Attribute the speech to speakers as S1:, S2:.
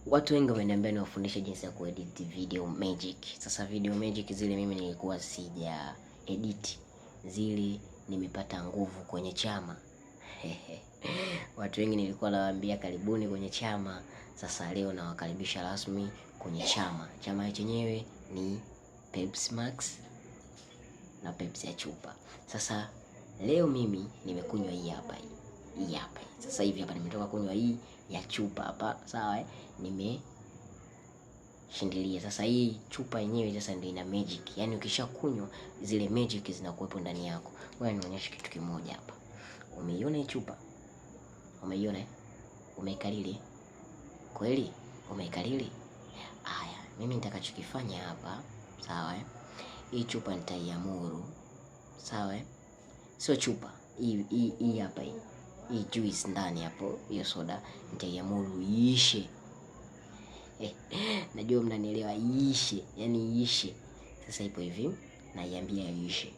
S1: Watu wengi wameniambia niwafundishe jinsi ya kuedit video magic. Sasa video magic zile mimi nilikuwa sija edit. Zile nimepata nguvu kwenye chama. Watu wengi nilikuwa nawaambia karibuni kwenye chama. Sasa leo nawakaribisha rasmi kwenye chama. Chama chenyewe ni Pepsi Max na Pepsi ya chupa. Sasa leo mimi nimekunywa hii hapa hii. Hii hapa. Sasa hivi hapa nimetoka kunywa hii ya chupa hapa, sawa nimeshindilia. Sasa hii chupa yenyewe sasa ndio ina magic. Yaani ukishakunywa zile magic zinakuwepo ndani yako. Ngoja nionyeshe kitu kimoja hapa. Umeiona hii chupa? Umeiona? Umeikalili? Kweli? Umeikalili? Haya, mimi nitakachokifanya hapa, sawa hii chupa nitaiamuru. Sawa sio chupa. Hii hapa hii. Hii juice ndani hapo, hiyo soda nitaiamuru iishe. Najua mnanielewa, iishe, yani iishe. Sasa ipo hivi, naiambia iishe.